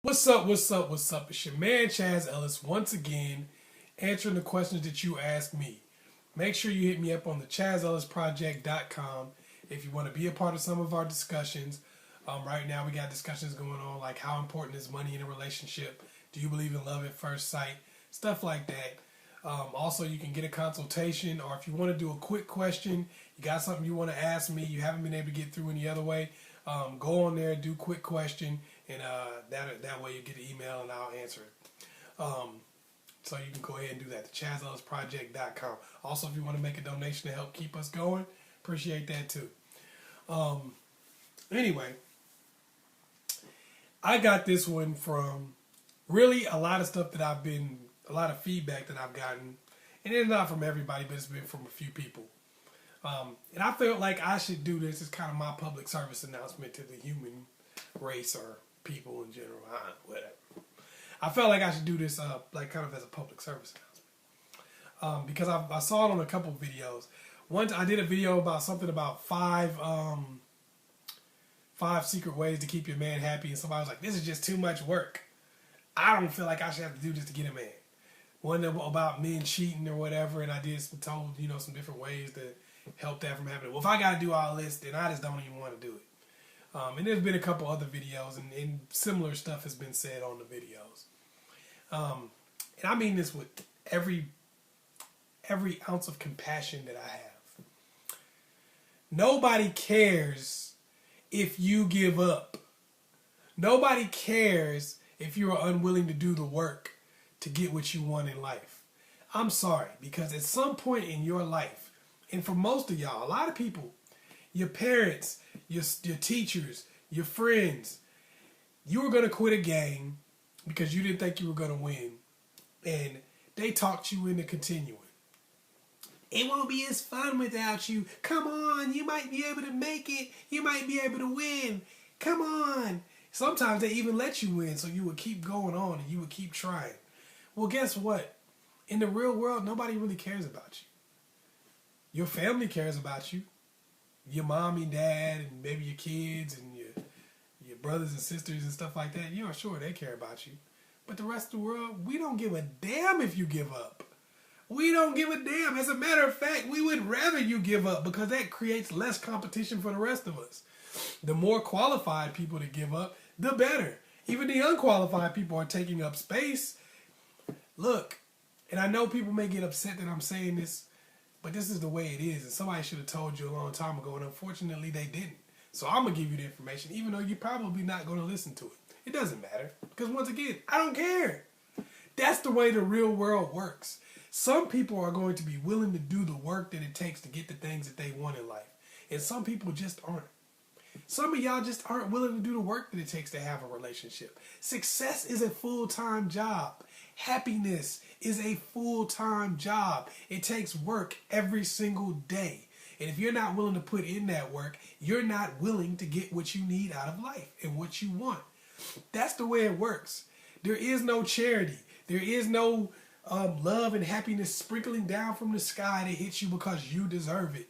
What's up, what's up, what's up? It's your man Chazz Ellis once again answering the questions that you asked me. Make sure you hit me up on the ChazzEllisProject.com if you want to be a part of some of our discussions. Right now we got discussions going on like how important is money in a relationship? Do you believe in love at first sight? Stuff like that. Also, you can get a consultation, or if you want to do a quick question, you got something you want to ask me, you haven't been able to get through any other way, go on there, do quick question, and that way you get an email and I'll answer it. So you can go ahead and do that, the ChazzEllisProject.com. Also, if you want to make a donation to help keep us going, appreciate that too. Anyway, I got this one from really a lot of stuff that a lot of feedback that I've gotten, and it's not from everybody, but it's been from a few people. And I felt like I should do this as kind of my public service announcement to the human race or people in general, whatever. I felt like I should do this like kind of as a public service announcement because I saw it on a couple of videos. Once I did a video about something about five secret ways to keep your man happy, and somebody was like, "This is just too much work. I don't feel like I should have to do this to get a man." One about men cheating or whatever, and I did told some different ways to help that from happening. Well, if I got to do all this, then I just don't even want to do it. And there's been a couple other videos, and similar stuff has been said on the videos. And I mean this with every ounce of compassion that I have. Nobody cares if you give up. Nobody cares if you are unwilling to do the work to get what you want in life. I'm sorry, because at some point in your life, and for most of y'all, a lot of people, your parents, your teachers, your friends, you were going to quit a game because you didn't think you were going to win, and they talked you into continuing. It won't be as fun without you. Come on, you might be able to make it. You might be able to win. Come on. Sometimes they even let you win, so you would keep going on and you would keep trying. Well, guess what? In the real world, nobody really cares about you. Your family cares about you. Your mom and dad and maybe your kids and your brothers and sisters and stuff like that. Yeah, sure, they care about you. But the rest of the world, we don't give a damn if you give up. We don't give a damn. As a matter of fact, we would rather you give up because that creates less competition for the rest of us. The more qualified people to give up, the better. Even the unqualified people are taking up space. Look, and I know people may get upset that I'm saying this, but this is the way it is. And somebody should have told you a long time ago, and unfortunately they didn't. So I'm going to give you the information, even though you're probably not going to listen to it. It doesn't matter, because once again, I don't care. That's the way the real world works. Some people are going to be willing to do the work that it takes to get the things that they want in life. And some people just aren't. Some of y'all just aren't willing to do the work that it takes to have a relationship. Success is a full-time job. Happiness is a full-time job. It takes work every single day. And if you're not willing to put in that work, you're not willing to get what you need out of life and what you want. That's the way it works. There is no charity. There is no love and happiness sprinkling down from the sky to hit you because you deserve it.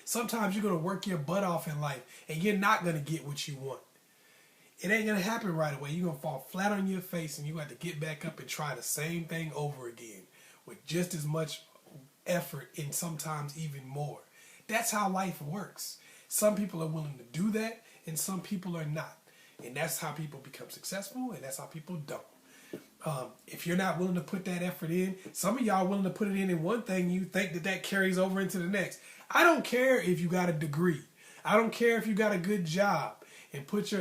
Sometimes you're going to work your butt off in life and you're not going to get what you want. It ain't going to happen right away. You're going to fall flat on your face and you have to get back up and try the same thing over again with just as much effort and sometimes even more. That's how life works. Some people are willing to do that and some people are not. And that's how people become successful and that's how people don't. If you're not willing to put that effort in, some of y'all are willing to put it in one thing, you think that carries over into the next. I don't care if you got a degree. I don't care if you got a good job and put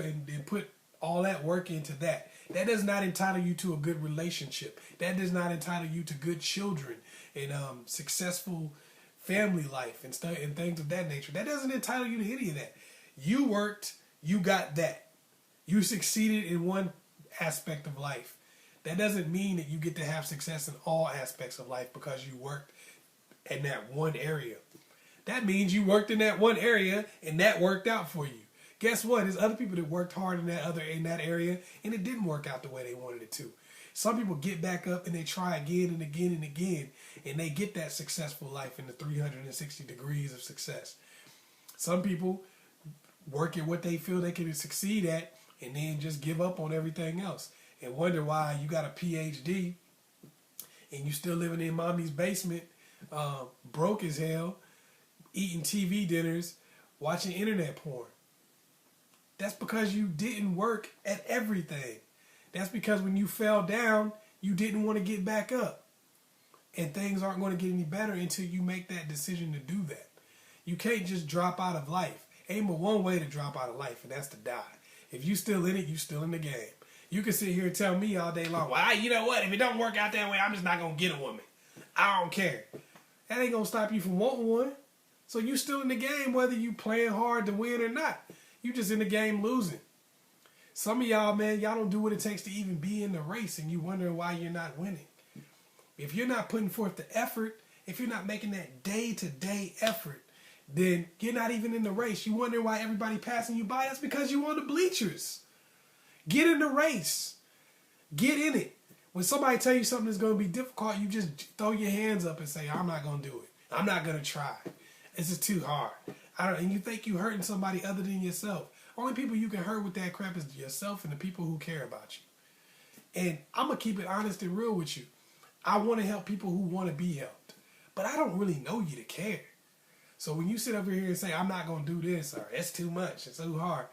all that work into that. That does not entitle you to a good relationship. That does not entitle you to good children and successful family life and stuff and things of that nature. That doesn't entitle you to any of that. You worked, you got that. You succeeded in one aspect of life. That doesn't mean that you get to have success in all aspects of life because you worked in that one area. That means you worked in that one area and that worked out for you. Guess what? There's other people that worked hard in that area and it didn't work out the way they wanted it to. Some people get back up and they try again and again and again and they get that successful life in the 360 degrees of success. Some people work at what they feel they can succeed at and then just give up on everything else and wonder why you got a PhD and you still living in mommy's basement, broke as hell, eating TV dinners, watching internet porn. That's because you didn't work at everything. That's because when you fell down, you didn't want to get back up. And things aren't going to get any better until you make that decision to do that. You can't just drop out of life. Ain't but one way to drop out of life, and that's to die. If you still in it, you still in the game. You can sit here and tell me all day long, well, you know what? If it don't work out that way, I'm just not going to get a woman. I don't care. That ain't going to stop you from wanting one. So you still in the game whether you playing hard to win or not. You just in the game losing. Some of y'all, man, y'all don't do what it takes to even be in the race, and you wondering why you're not winning. If you're not putting forth the effort, if you're not making that day-to-day effort, then you're not even in the race. You wonder why everybody passing you by. That's because you on the bleachers. Get in the race. Get in it. When somebody tell you something that's going to be difficult, you just throw your hands up and say, I'm not going to do it. I'm not going to try. It's just too hard. And you think you're hurting somebody other than yourself. Only people you can hurt with that crap is yourself and the people who care about you. And I'm going to keep it honest and real with you. I want to help people who want to be helped. But I don't really know you to care. So when you sit over here and say, I'm not going to do this, or it's too much, it's too hard,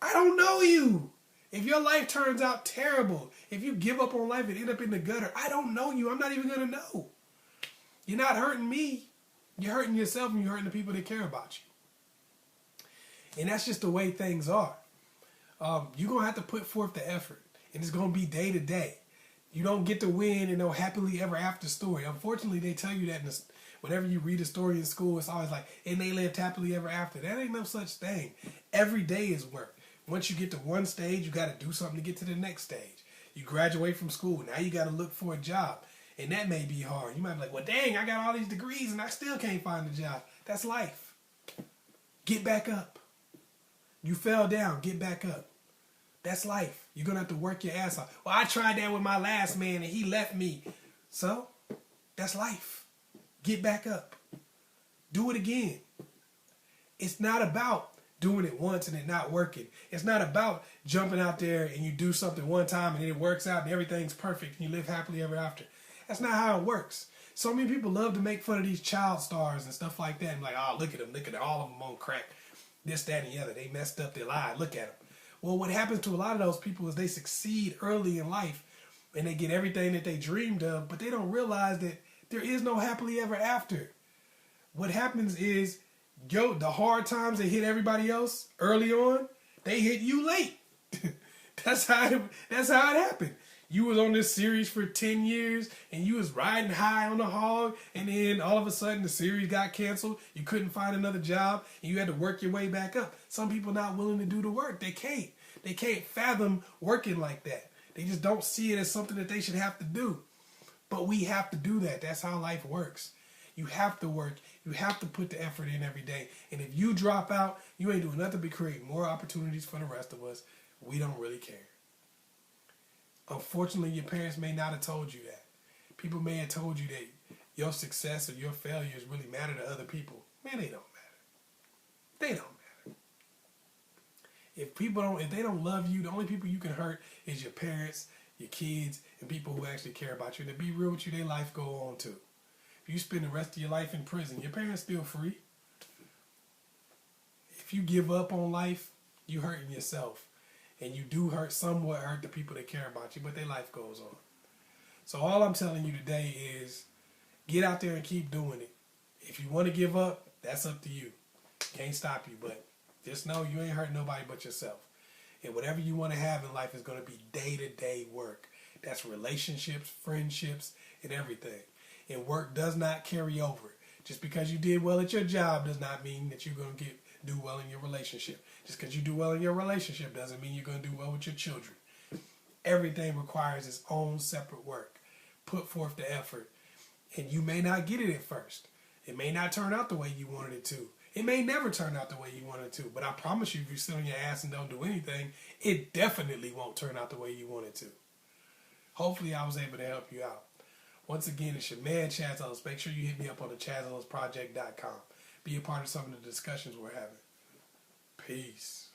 I don't know you. If your life turns out terrible, if you give up on life and end up in the gutter, I don't know you. I'm not even going to know. You're not hurting me. You're hurting yourself and you're hurting the people that care about you. And that's just the way things are. You're going to have to put forth the effort. And it's going to be day to day. You don't get to win in no happily ever after story. Unfortunately, they tell you that whenever you read a story in school, it's always like, and they lived happily ever after. That ain't no such thing. Every day is work. Once you get to one stage, you got to do something to get to the next stage. You graduate from school. Now you got to look for a job. And that may be hard. You might be like, well, dang, I got all these degrees and I still can't find a job. That's life. Get back up. You fell down. Get back up. That's life. You're going to have to work your ass off. Well, I tried that with my last man and he left me. So, that's life. Get back up. Do it again. It's not about doing it once and it not working. It's not about jumping out there and you do something one time and it works out and everything's perfect and you live happily ever after. That's not how it works. So many people love to make fun of these child stars and stuff like that. And like, oh, look at them, all of them on crack. This, that, and the other. They messed up their lives. Look at them. Well, what happens to a lot of those people is they succeed early in life and they get everything that they dreamed of, but they don't realize that there is no happily ever after. What happens is, the hard times that hit everybody else early on, they hit you late. That's how it happened. You was on this series for 10 years and you was riding high on the hog, and then all of a sudden the series got canceled. You couldn't find another job and you had to work your way back up. Some people not willing to do the work. They can't. They can't fathom working like that. They just don't see it as something that they should have to do. But we have to do that. That's how life works. You have to work. You have to put the effort in every day. And if you drop out, you ain't doing nothing but create more opportunities for the rest of us. We don't really care. Unfortunately, your parents may not have told you that. People may have told you that your success or your failures really matter to other people. Man, they don't matter. They don't matter. If they don't love you, the only people you can hurt is your parents, your kids, and people who actually care about you. And to be real with you, their life go on too. If you spend the rest of your life in prison, your parents still free. If you give up on life, you hurting yourself. And you do somewhat hurt the people that care about you, but their life goes on. So all I'm telling you today is get out there and keep doing it. If you want to give up, that's up to you. Can't stop you, but just know you ain't hurting nobody but yourself. And whatever you want to have in life is going to be day-to-day work. That's relationships, friendships, and everything. And work does not carry over. Just because you did well at your job does not mean that you're going to do well in your relationship. Just because you do well in your relationship doesn't mean you're going to do well with your children. Everything requires its own separate work. Put forth the effort. And you may not get it at first. It may not turn out the way you wanted it to. It may never turn out the way you wanted it to. But I promise you, if you sit on your ass and don't do anything, it definitely won't turn out the way you want it to. Hopefully I was able to help you out. Once again, it's your man, Chazz Ellis. Make sure you hit me up on the ChazzEllisProject.com. Be a part of some of the discussions we're having. Peace.